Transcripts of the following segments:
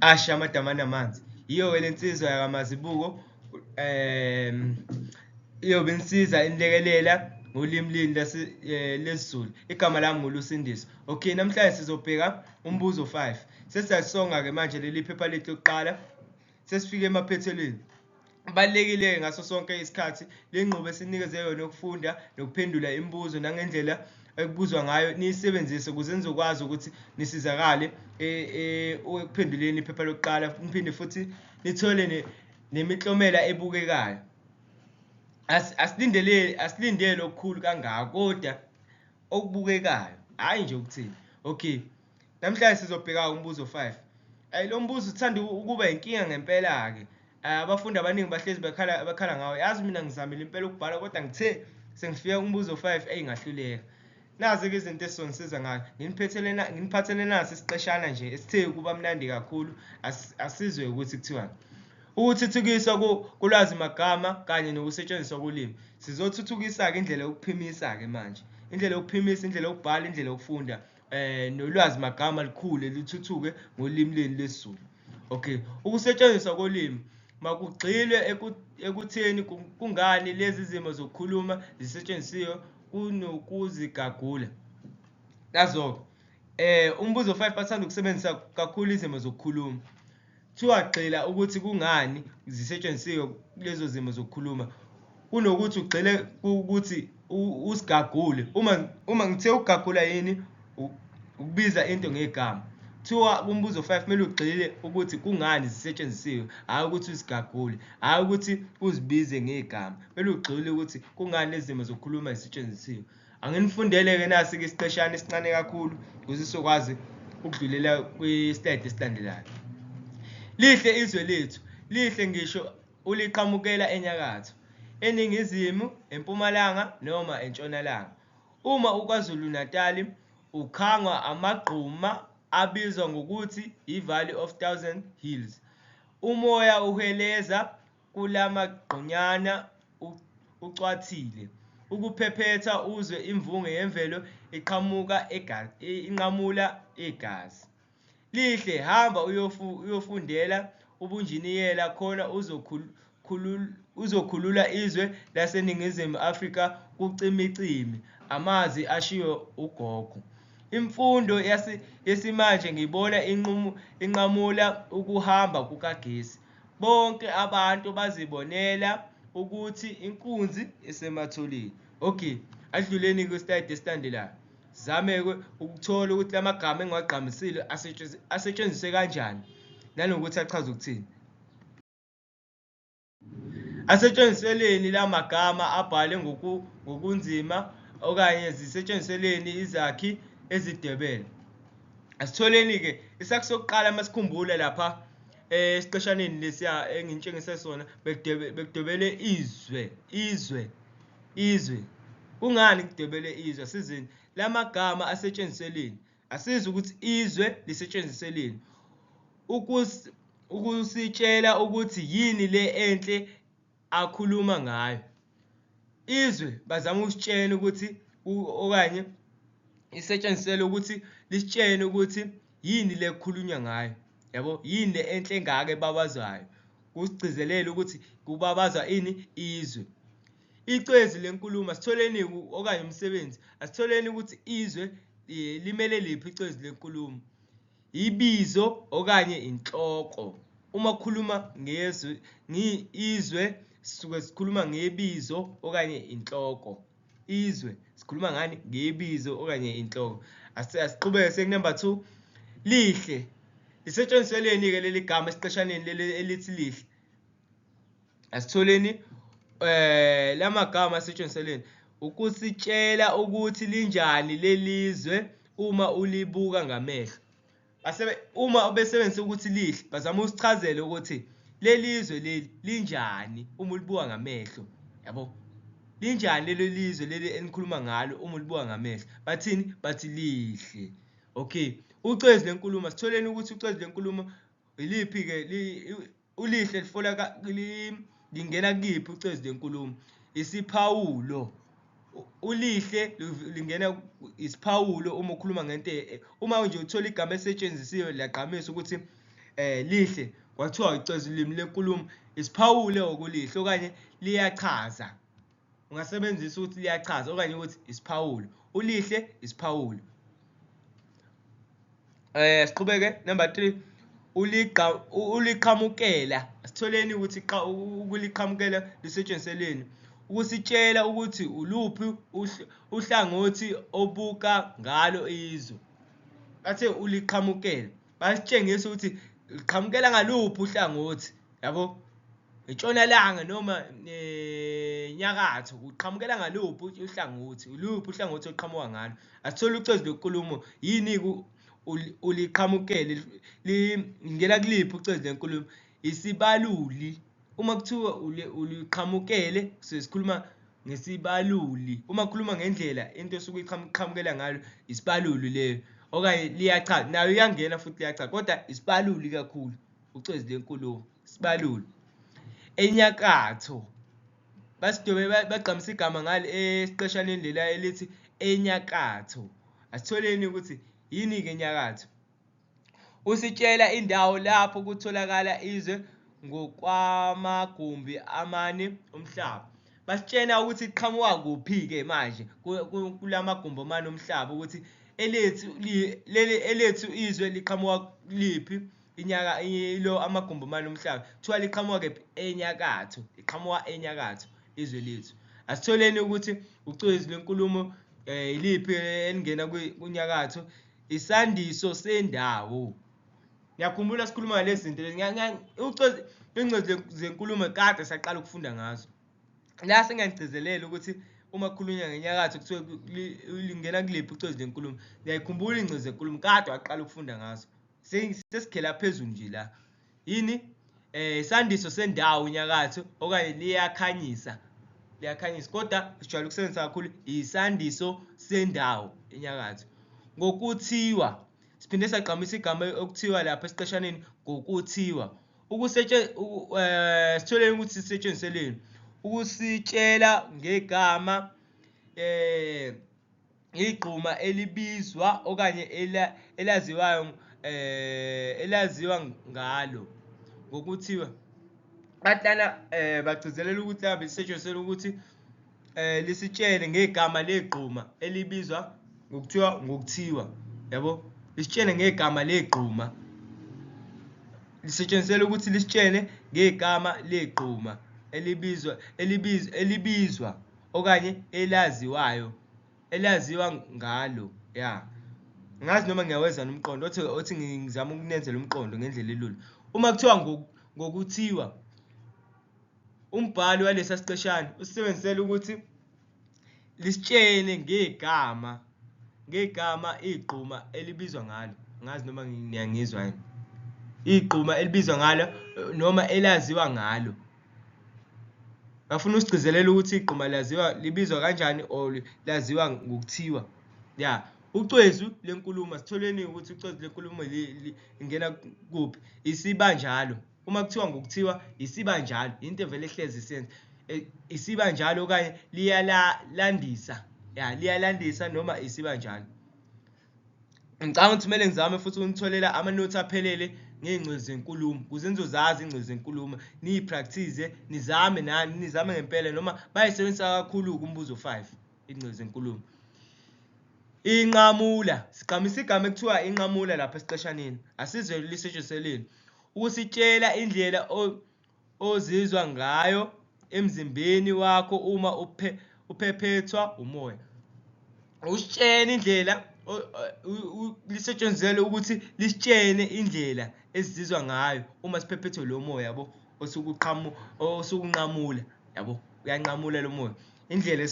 asha amadama namanzi. Yiyo-ke le nsizwa yakwaMazibuko iyobe inisiza inilekelela ngolimi lini lesiZulu. Igama lami nguLusindiso. Okay, namhlanje sizobheka umbuzo 5. Sesiyasonga-ke manje leli phepha lethu lokuqala. Sesifike emaphethelweni. Kubalulekile ngaso sonke isikhathi le ngqubo esinikeze yona yokufunda nokuphendula imibuzo nangendlela ekubuzwa ngayo niyisebenzise ukuze nizokwazi ukuthi nisizakale ekuphenduleni iphepha lokuqala, niphinde futhi nithole nemiklomela ebukekayo. Asilindele okukhulu kangako, kodwa okubukekayo, hhayi nje ukuthini. Okay, namhlanje sizobheka umbuzo 5. Lo mbuzo uthanda ukuba inkinga ngempela-ke. Abafundi abaningi bahlezi bakhala ngawo. Yazi mina ngizamile impela ukubhala, kodwa ngithe sengifika kumbuzo 5 ngahluleka. Nazi-ke izinto esizonisiza ngayo. Nginiphathele nasi isiqeshana nje esithe ukuba mnandi kakhulu, asizwe ukuthi kuthiwani. Ukuthuthukiswa kulwazi magama kanye nokusetshenziswa kolimi. Sizothuthukisa-ke indlela yokuphimisa-ke manje. Indlela yokuphimisa, indlela yokubhala, indlela yokufunda. Nolwazi magama likhule lithuthuke ngolimi leni lesiZulu. Okay, ukusetshenziswa kolimi. Makugxilwe ekutheni kungani lezi zimo zokukhuluma zisetshenzisiwe kunokuzigagula. Nazo-ke umbuzo 5 bathanda ukusebenzisa kakhulu izimo zokukhuluma. Kuthiwa gxila ukuthi kungani zisetshenzisiwe lezo zimo zokukhuluma kunokuthi ugxile ukuthi usigagule. Uma ngithe ukugagula yini ukubiza into ngegama. Kuthiwa kumbuzo 5 kumele ugxile ukuthi kungani zisetshenzisiwe, hhayi ukuthi usigagule, hhayi ukuthi uzibize ngegama. Kumele ugxile ukuthi kungani lezi zimo zokukhuluma zisetshenzisiwe. Anginifundele-ke nasi-ke isiqeshana esincane kakhulu ukuze sizokwazi ukudlulela kwi-slide esilandelayo. Lihle izwe lethu, lihle ngisho uliqhamukela enyakatho, eningizimu, empumalanga noma entshonalanga. Uma uKwaZulu Natali ukhangwa amagquma abizwa ngokuthi i-Valley of Thousand Hills. Umoya uheleza kulamagqonyana ucwathile. Ukuphephetha uzwe imvunge yemvelo inqamula igazi. Lihle, hamba uyofundela ubunjiniyela khona uzokhulula izwe laseNingizimu Afrika kucimicimi, amazwi ashiwo ugogo. Imfundo yesimanje ngibona inqamula ukuhamba kukagesi. Bonke abantu bazibonela ukuthi inkunzi isematholeni. Okay, adluleni kwi-slide esilandelayo. Sizame-ke ukuthola ukuthi la magama engiwagqamisile asetshenziswe kanjani nanokuthi achaza ukuthini. Asetshenziseleni la magama abhale ngokunzima okanye zisetshenziseleni izakhi ezidebele. Asitholeni-ke isakhi sokuqala masikhumbula lapha esiqeshaneni lesiya engitshengise sona bekudebele izwe. Kungani kudebele izwe? Asizini la magama asetshenziseleni. Asizwe ukuthi izwe lisetshenziseleni. Ukusitshela ukuthi yini le enhle akhuluma ngayo. Izwe bazama ukusitshela ukuthi okanye isetshenziselwe ukuthi lisitshele ukuthi yini le kukhulunywa ngayo. Yabo, yini le enhle engaka ebabazwayo. Kusigcizelela ukuthi kubabazwa ini izwe. Icwezi lenkulumo asitholeni okanye umsebenzi. Asitholeni ukuthi izwe limele liphi icwezi lenkulumo. Ibizo okanye inhloko. Uma kukhuluma ngezwe izwe sisuke sikhuluma ngebizo okanye inhloko. Izwe sikhuluma ngani? Ngebizo okanye inhloko. Asiqhubeke sekunumber 2. Lihle. Lisetshenziseleni-ke leli gama esiqeshaneni leli elithi lihle. Asitholeni lamagama asetshenziseleni. Ukusitshela ukuthi linjani lelizwe uma ulibuka ngamehlo. Uma besebenzisa ukuthi lihle bazama ukusichazela ukuthi lelizwe leli linjani uma ulibuka ngamehlo. Yabo, linjani lelo lizwe leli enikhuluma ngalo uma ulibuka ngamehlo. Bathini? Bathi lihle. Okay, ucwezi lenkulumo sitholeni ukuthi ucwezi lenkulumo iliphi-ke ulihle lifola lingena kuyiphi ucwezi lenkulumo. Isiphawulo. Ulihle lingena isiphawulo uma ukhuluma ngento uma nje uthola igama esetshenzisiwe liyagqamisa ukuthi lihle kwathiwa icezi ulimi lenkulumo isiphawule okulihle okanye liyachaza. Ungasebenzisa ukuthi liyachaza okanye ukuthi isiphawulo. Ulihle isiphawulo. Siqhubeke number 3, uliqhamukela. Sitholeni ukuthi ukuliqhamukela lisetshenziselweni. Ukusitshela ukuthi uluphi uhlangothi obuka ngalo izwe. Bathe uliqhamukela. Basitshengisa ukuthi liqhamukela ngaluphi uhlangothi, yabo? Intshonalanga noma nyakatho, uqhamukela ngaluphi uhlangothi, uluphi uhlangothi oqhamuka ngalo. Asithole ucezu lenkulumo yini uliqhamukele, lingena kuliphi ucezu lenkulumo? Isibaluli. Uma kuthiwa uliqhamukele sesikhuluma ngesibaluli. Uma kukhuluma ngendlela into esuke iqhamukela ngalo isibaluli leyo, okanye liyachaza nayo iyangena futhi liyachaza, kodwa isibaluli kakhulu ucezu lenkulumo, isibaluli. Enyakatho, basidobe bagqamisa igama ngale esiqeshaneni lela elithi enyakatho. Asitholeni ukuthi yini ke enyakatho? Usitshela indawo lapho kutholakala izwe ngokwamagumbi amane omhlaba. Basitshela ukuthi iqhamuka kuphi ke manje kulamagumbi amane omhlaba, ukuthi elethu izwe liqhamuka kuliphi lo amagumbi amane omhlaba. Kuthiwa liqhamuka kephi? Enyakatho. Liqhamuka enyakatho izwe lethu. Asitholeni ukuthi ucezu lenkulumo iliphi elingena kunyakatho? Isandiso sendawo. Ngiyakhumbula sikhuluma ngalezi zinto lezi. Ingcezu zenkulumo kade saqala ukufunda ngazo. La sengiyagcizelela ukuthi uma kukhulunywa ngenyakatho kuthiwa lingena kuliphi ucezu lenkulumo. Ngiyayikhumbula ingcezu zenkulumo kade waqala ukufunda ngazo. Sesikhela phezulu nje la. Yini? Isandiso sendawo inyakatho, okanye liyakhanyisa. Liyakhanyisa, kodwa sijwayele ukusebenzisa kakhulu isandiso sendawo inyakatho. Ngokuthiwa, siphinde sagqamisa igama okuthiwa lapha esiqeshaneni, ngokuthiwa. Sitholeni ukuthi sisetshenziselweni. Ukusitshela ngegama igquma elibizwa okanye elaziwa ngalo ngokuthiwa. Bahlala bagcizelela ukuthi hlambe lisetshenziselwe ukuthi lisitshele ngegama legquma elibizwa ngokuthiwa, yabo? Lisitshele ngegama legquma. Lisetshenziselwe ukuthi lisitshele ngegama legquma elibizwa okanye elaziwa ngalo. Ya. Ngazi noma ngiyawezana umqondo, othi ngizama ukunenzela umqondo ngendlela elula. Uma kuthiwa ngokuthiwa, umbhali walesa siqeshana usebenzisela ukuthi lisitshele ngegama igquma elibizwa ngalo. Ngazi noma ngiyangizwa yini. Igquma elibizwa ngalo noma elaziwa ngalo. Bafuna usigcizelela ukuthi igquma libizwa kanjani or laziwa ngokuthiwa. Ya. Ucezu lenkulumo, sitholeni ukuthi ucezu lenkulumo lingena kuphi? Isibanjalo. Uma kuthiwa ngokuthiwa isibanjalo, into evele ehlezi isenza. Isibanjalo okanye liyalandisa. Ya, liyalandisa noma isibanjalo. Ngicabanga ukuthi kumele ngizame futhi ukunitholela ama-notes aphelele ngey'ngcezu zenkulumo, ukuze nizozazi iy'ngcezu zenkulumo, niyipractice, nizame nani, nizame ngempela, noma bayisebenzisa kakhulu kumbuzo 5 iy'ngcezu zenkulumo. Inqamula, sigqamisa igama ekuthiwa inqamula lapha esiqeshaneni. Asizwe lisetshenziselweni. Ukusitshela indlela ozizwa ngayo emzimbeni wakho uma uphephethwa umoya. Usitshele indlela, lisetshenziselwe ukuthi lisitshele indlela esizizwa ngayo uma siphephethwe lo moya, yabo? Osukunqamula, yabo? Uyanqamula lo moya. Indlela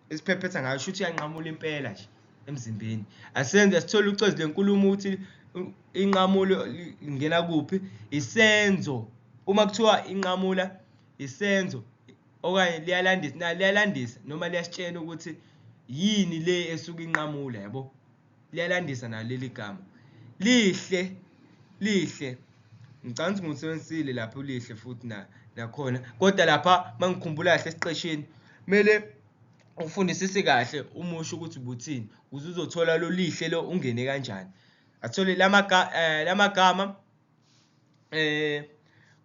esiphephetha ngayo shuthi uyanqamula impela nje emzimbeni. Asithole ucezu lenkulumo ukuthi inqamulo ingena kuphi? Isenzo. Uma kuthiwa inqamula isenzo okanye liyalandisa noma liyasitshela ukuthi yini le esuka inqamula, yabo? Liyalandisa nalo leli gama. Lihle. Ngicabanga ukuthi ngisebenzisile lapho ulihle futhi nakhona, kodwa lapha mangikhumbula kahle esiqesheni kumele ufundisise kahle umusho ukuthi ubuthini ukuze uzothola lo lihle lo ungene kanjani. Athole lamagama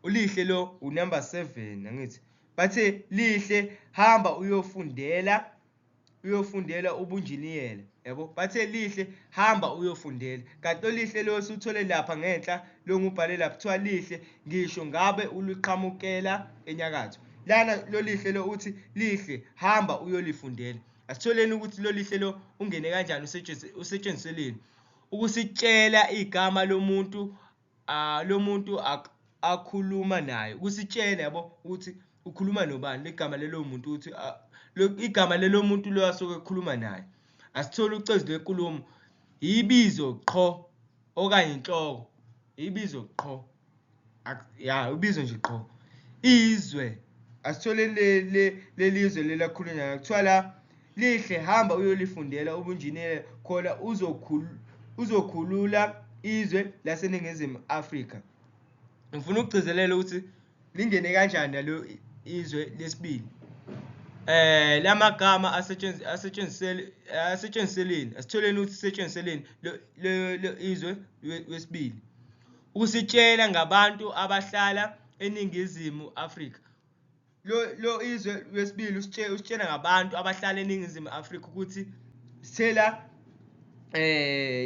uLihle lo unumber 7 angithi bathe Lihle hamba uyofundela ubunjiniyela yabo bathe Lihle hamba uyofundela kanti oLihle lo suthole lapha ngenhla lo ngubhale lapha kuthiwa Lihle ngisho ngabe uliqhamukela enyakatho lana lo Lihle lo uthi Lihle hamba uyolifundela asitholeni ukuthi lo Lihle lo ungene kanjani usetshenziseleni ukusitshela igama lomuntu akhuluma naye ukusitshela yabo ukuthi ukhuluma nobani legama lelo muntu ukuthi igama lelo muntu lo asuke ekhuluma naye asithole ucezu lwenkulumo ibizo qho okanye inhloko ibizo qho ubizo nje qho izwe asithole lelizwe lelakhulunywa kuthiwa la Lihle hamba uyolifundela ubunjiniyela khona uzokhulula izwe laseNingizimu Afrika ngifuna ukugcizelela ukuthi lingene kanjani nalo izwe lesibili lamagama asetshenziseleni asitholeni ukuthi setshenziseleni lo izwe wesibili ukusitshela ngabantu abahlala eNingizimu Afrika lo izwe wesibili usitshela ngabantu abahlala eNingizimu Afrika ukuthi sithela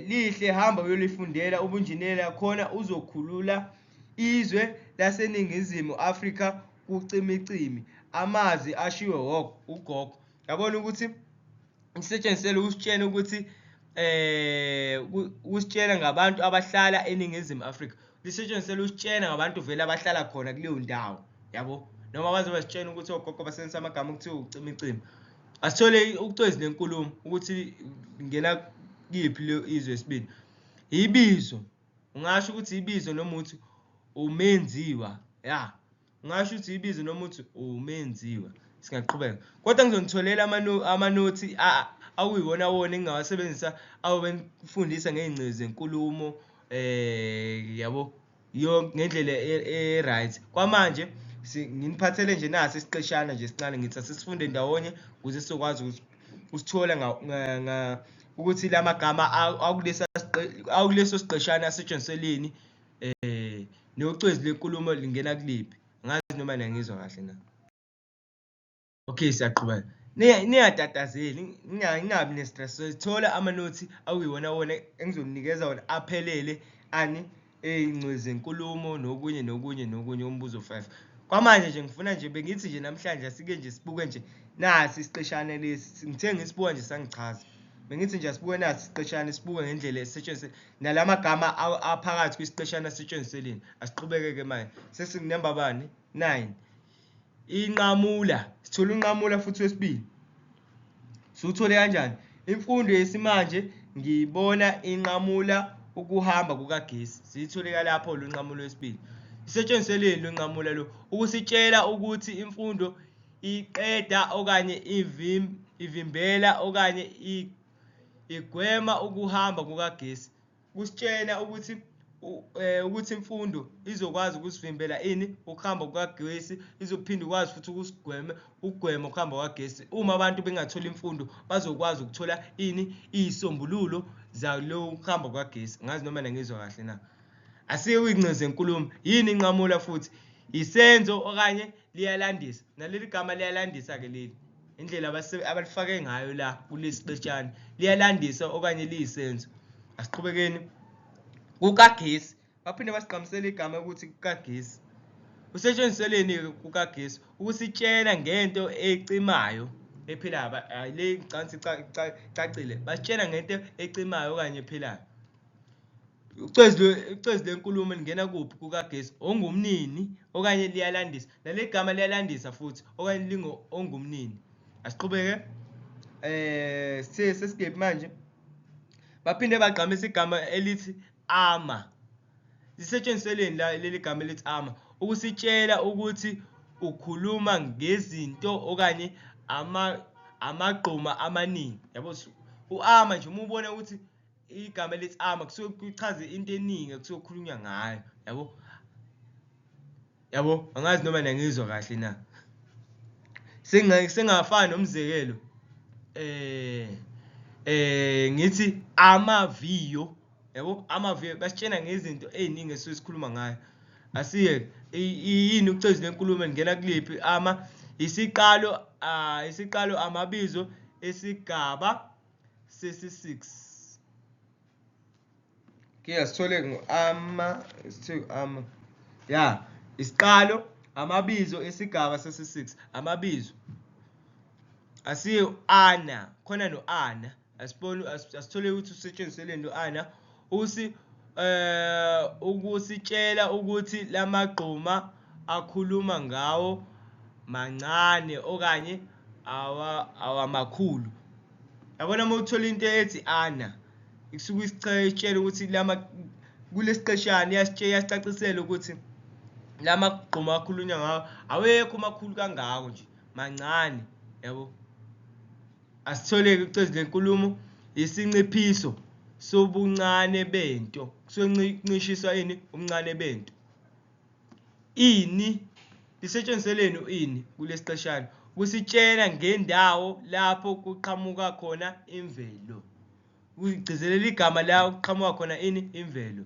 Lihle hamba uyolifundela ubunjiniyela khona uzokhulula izwe laseNingizimu Afrika kucimicimi amazwi ashiwe ugogo yabona ukuthi isetshenzisele ukusitshela ukuthi usitshela ngabantu abahlala eNingizimu Afrika lisetshenzisele usitshela ngabantu vele abahlala khona kuleyo ndawo yabo noma bazobe sitshela ukuthi ogogo basebenzisa amagama ukuthiwa ucimicimi asithole ucwezi lenkulumo ukuthi ngena kiphi lo izwe esibili ibizo ungasho ukuthi ibizo noma uthi umenziwa ungasho ukuthi ibizo noma uthi umenziwa singaqhubeka kodwa ngizonitholela amanothi akuyiwona wona engingawasebenzisa awubengifundisa ngezingcezu zenkulumo yabo ngendlela right kwamanje nginiphathele nje nasi isiqeshana nje sincane ngithi asisifunde ndawonye ukuze sizokwazi ukuthola ukuthi lamagama akuleso siqeshana asetshenziseleni nocwezi lenkulumo lingena kuliphi ngazi noma niyangizwa kahle na okay siyaqhubeka ningatatazeli ngingabi nestress sithola amanothi akuyiwona wona engizokunikeza wona aphelele ezingcezu zenkulumo nokunye umbuzo 5 kwamanje nje ngifuna nje bengithi nje namhlanje asike nje sibuke nje nasi isiqeshana lesi ngithe ngisibuka nje sangichaza bengithi nje asibuke nasi isiqeshana sibuke ngendlela esetshenziswa nalamagama aphakathi kwisiqeshana asetshenziseleni asiqhubeke ke manje sesingunumber bani 9 inqamula sithola unqamula futhi wesibili suthole kanjani imfundo yesimanje ngiyibona inqamula ukuhamba kukagesi siyitholeka lapho lo nqamulo wesibili isetshenziseleni lo nqamula lo ukusitshela ukuthi imfundo iqeda okanye ivimbela okanye igwema ukuhamba kukagesi kusitshela ukuthi imfundo izokwazi ukusivimbela ukuhamba kukagesi izophinda ukwazi futhi ukugwema ukuhamba kukagesi uma abantu bengathola imfundo bazokwazi ukuthola izisombululo zalo ukuhamba kukagesi ngazi noma nangizwa kahle na asike kuyingcezu zenkulumo yini inqamula futhi isenzo okanye liyalandisa naleli gama liyalandisa ke leli indlela abalifake ngayo la kulesiqeshana liyalandisa okanye liyisenzo asiqhubekeni kukagesi baphinde basiqhamisela igama ukuthi kukagesi usetshenziseleni kukagesi ukusitshela ngento ecimayo ephilayo le ngicansi cacile basitshela ngento ecimayo okanye ephilayo ucwezi lenkulumo lingena kuphi kukagesi ongumnini okanye liyalandisa nale gama liyalandisa futhi okanye ongumnini asiqhubeke sesigebe manje baphinde bagqamisa igama elithi ama lisetshenziseleni leli gama elithi ama ukusitshela ukuthi ukhuluma ngezinto okanye amagquma amaningi yabo uama nje uma ubona ukuthi igama elithi ama kusuke kuchaze into eningi kusuke kukhulunywa ngayo yabo angazi noma nangizwa kahle na sengafana nomzekelo ngithi amaviyo yabo amaviyo basitshena ngezinto eziningi esisikhuluma ngayo asiye yini ucezu lenkulumo lingena kuliphi isiqalo amabizo esigaba sesi-6. ke sithole ya isiqalo amabizo esigaba sesi-6 amabizo asiye ana khona no-ana asithole ukuthi usetshenziseleni no-ana ukusitshela ukuthi lamagquma akhuluma ngawo mancane okanye awamakhulu. Yabona uma uthola into ethi ana ikusuke isitshela ukuthi kulesiqeshana iyasicacisela ukuthi lamagquma akhulunywa ngawo awekho makhulu kangako nje mancane, yabo. Asithole-ke ucezu lenkulumo isinciphiso sobuncane bento kusoncishiswa ini ubuncane bento. Ini lisetshenziseleni ini kulesiqeshana kusitshela ngendawo lapho kuqhamuka khona imvelo, kugcizelela igama la kuqhamuka khona ini imvelo.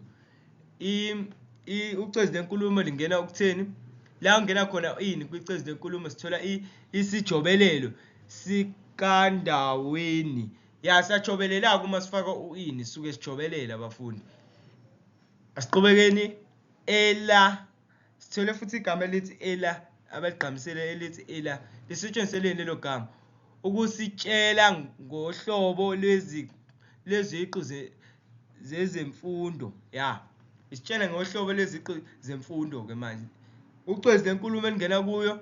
Ucezu lenkulumo lingena ukutheni la ungena khona ini kwicezu lenkulumo sithola isijobelelo sikandaweni siyajobelelaka uma sifaka ini suke sijobelela abafundi. Asiqhubekeni ela sithole futhi igama elithi ela abaligqamisele elithi ela lisetshenziseleni lelo gama ukusitshela ngohlobo lweziqu zezemfundo isitshela ngohlobo lweziqu zemfundo ke manje. Ucezu lenkulumo elingena kuyo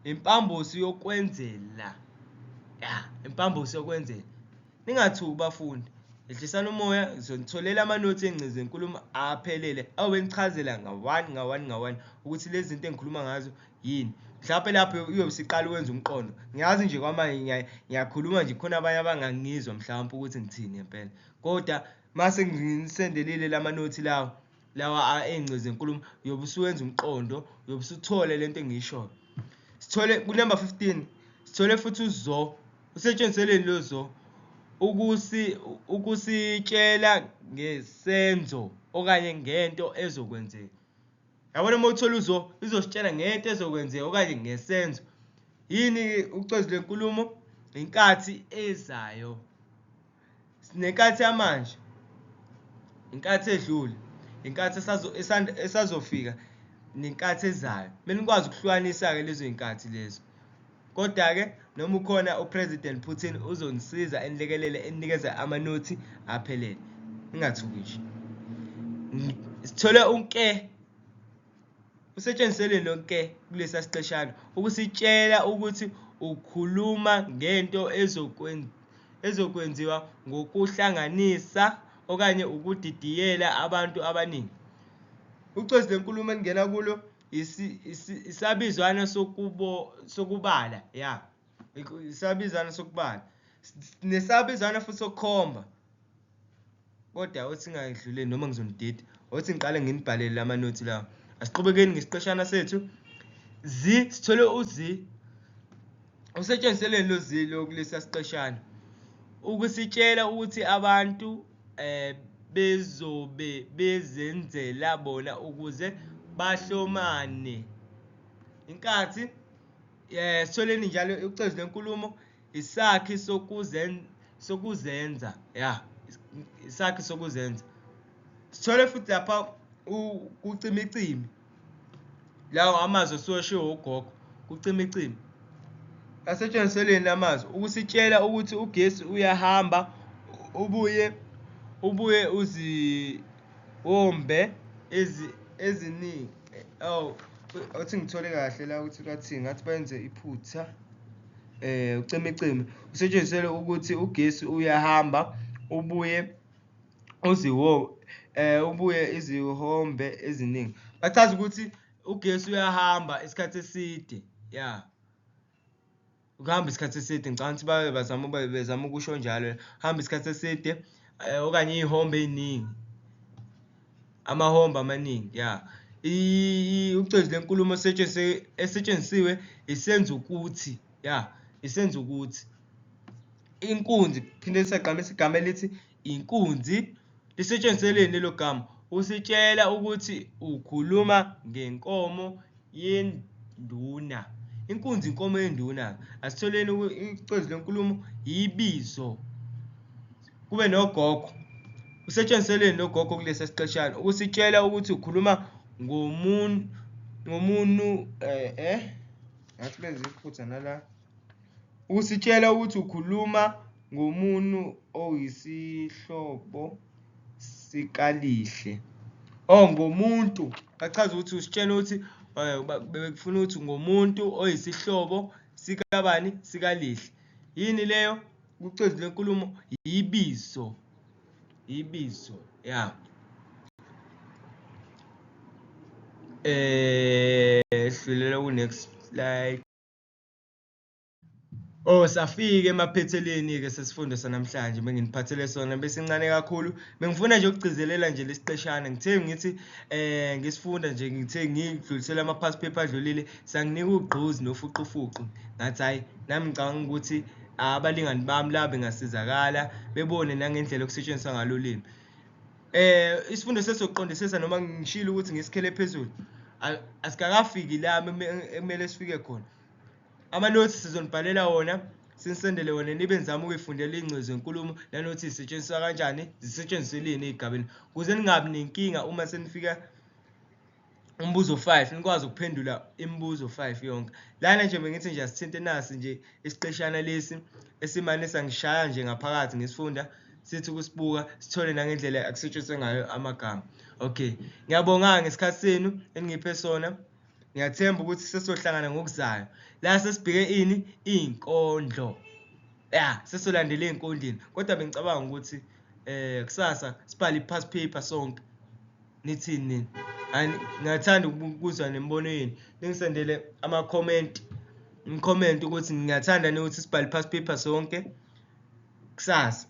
impambosi yokwenzela impambosi yokwenzela. Ningathuki bafundi, ehlisana umoya ngizonitholela amanothi engcize enkulumo aphelele awe nichazela nga-1 ukuthi lezi zinto engikhuluma ngazo yini. Mhlawumbe lapho uyobe siqala ukwenza umqondo. Ngiyazi nje kwamanje ngiyakhuluma nje khona abanye abangangizwa mhlawumbe ukuthi ngithini ngempela, kodwa mase nginisendelile lamanothi lawa engcize enkulumo uyobe usuwenza umqondo, uyobe usuthola lento engiyishoyo. Sithole ku-number 15 sithole futhi uzo usetshenziseleni lo zo ukusitshela ngesenzo okanye ngento ezokwenzeka. Yabona uma uthola uzo izositshela ngento ezokwenzeka okanye ngesenzo. Yini ucezu lenkulumo? Inkathi ezayo, sinenkathi yamanje, inkathi edlule, inkathi esazofika nenkathi ezayo. Kumele nikwazi ukuhlukanisa-ke lezo y'nkathi lezo. Kodwa-ke noma ukhona uPresident Putin uzonisiza enilekelele enikeza amanothi aphelele. Ningathuki nje. Sithole unke usetshenziseleni lonke kulesa siqeshana ukusitshela ukuthi ukhuluma ngento ezokwenziwa ngokuhlanganisa okanye ukudidiyela abantu abaningi. Ucezu lenkulumo elingena kulo isabizwana sokubala isabizwana sokubala nesabizwana futhi sokukhomba. Kodwa uthi ngayidluleni noma ngizonidida uthi ngiqale nginibhalele lamanothi lawa. Asiqhubekeni ngesiqeshana sethu. Sithole usetshenziseleni lo kulesa siqeshana ukusitshela ukuthi abantu bezobe bezenzela bona ukuze bahlomane. Inkathi sitholeni njalo ucezu lenkulumo isakhi sokuzenza isakhi sokuzenza. Sithole futhi lapha kucimicimi lawo amazwi asoshiwo ugogo kucimicimi. Asetshenziseleni amazwi ukusitshela ukuthi ugesi uyahamba ubuye uziwombe eziningi. Uthi ngithole kahle la ukuthi bathi ngathi benze iphutha. Ucimicimi usetshenzisele ukuthi ugesi uyahamba ubuye izihombe eziningi. Bachaza ukuthi ugesi uyahamba isikhathi eside ukuhamba isikhathi eside. Ngicabanga ukuthi bezama ukusho njalo, hamba isikhathi eside okanye iy'hombe ey'ningi, amahombe amaningi ucezu lenkulumo esetshenzisiwe isenza ukuthi isenza ukuthi. Inkunzi phinde sagqamisa igama elithi inkunzi lisetshenziseleni lelo gama usitshela ukuthi ukhuluma ngenkomo yenduna. Inkunzi inkomo yenduna. Asitholeni icwezu lenkulumo ibizo. Kube nogogo. Usetshenziseleni nogogo kulesi siqeshana ukusitshela ukuthi ukhuluma ngomuntu ngathi benza iphutha nala. Usitshela ukuthi ukhuluma ngomuntu oyisihlobo sikalihle. Ngomuntu. Achaza ukuthi usitshela ukuthi bekufuna ukuthi ngomuntu oyisihlobo sikabani sikalihle. Yini leyo? Kucwezu lenkulumo ibizo. Ibizo. Yeah. Sidlulela ku next slide. Safika emaphetheleni ke sesifundo sanamhlanje benginiphathele sona besincane kakhulu. Bengifuna nje ukugcizelela nje lesiqeshana. Ngithe ngithi ngisifunda nje ngithe ngidlulisela ama past paper adlulile sanginika ugqozi nofuqufuqu. Ngathi hayi nami ngicabanga ukuthi abalingani bami la bengasizakala bebone nangendlela okusetshenziswa ngalo limi. Isifundo sesokuqondisisa noma ngishilo ukuthi ngisikhele phezulu. Asikakafiki la ekumele sifike khona. Ama-notes sizonibhalela wona, sinisendele wona nibe nizama ukuyifundela ingcezu yenkulumo nanokuthi isetshenziswa kanjani, zisetshenziseleni ey'gabeni. Ukuze ningabi nenkinga uma senifika umbuzo 5, nikwazi ukuphendula imibuzo 5 yonke. Lana nje bengithi nje asithinte nasi nje isiqeshana lesi esimane sangishaya nje ngaphakathi ngesifunda sithi ukusibuka sithole nangendlela akusetshenziswe ngayo amagama. Okay. Ngiyabonga ngesikhathi senu eningiphe sona. Ngiyathemba ukuthi sesohlangana ngokuzayo. La sesibheke inkondlo. Sesolandela einkondleni. Kodwa bengicabanga ukuthi kusasa sibhale i-past paper sonke. Nithini? Ngiyathanda ukuzwa nemibono yenu. Ningisendele ama-comment. Ngicomment ukuthi ngiyathanda ukuthi sibhale i-past paper sonke kusasa.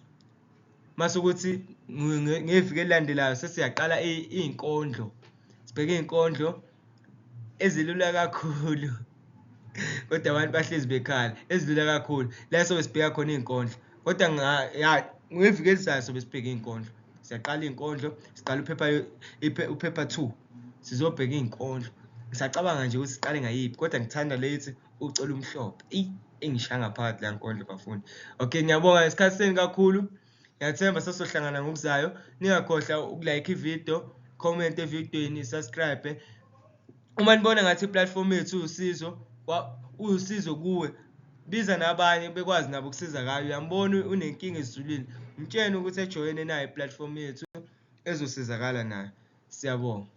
Mase ukuthi ngeviki elilandelayo sesiyaqala inkondlo. Sibheke inkondlo ezilula kakhulu. Kodwa abantu bahlezi bekhala. Ezilula kakhulu. La sobe sibheka khona inkondlo. Kodwa ngeviki elizayo sobe sibheka inkondlo. Siyaqala inkondlo, siqala uphepha 2. Sizobheka inkondlo. Ngisacabanga nje ukuthi siqale ngayiphi kodwa ngithanda lethi ucela umhlophe. Engishaya ngaphakathi la nkondlo bafundi. Okay, ngiyabonga ngesikhathi senu kakhulu. Ngiyathemba sesohlangana ngokuzayo. Ningakhohlwa ukulike ivideo, comment evidweni, subscribe. Uma nibona ngathi i-platform yethu usizo kuwe, biza nabanye bekwazi nabo ukusizakala. Uyambona unenkinga esizulwini, mtshene ukuthi ejoyine nayo i-platform yethu ezosizakala nayo. Siyabonga.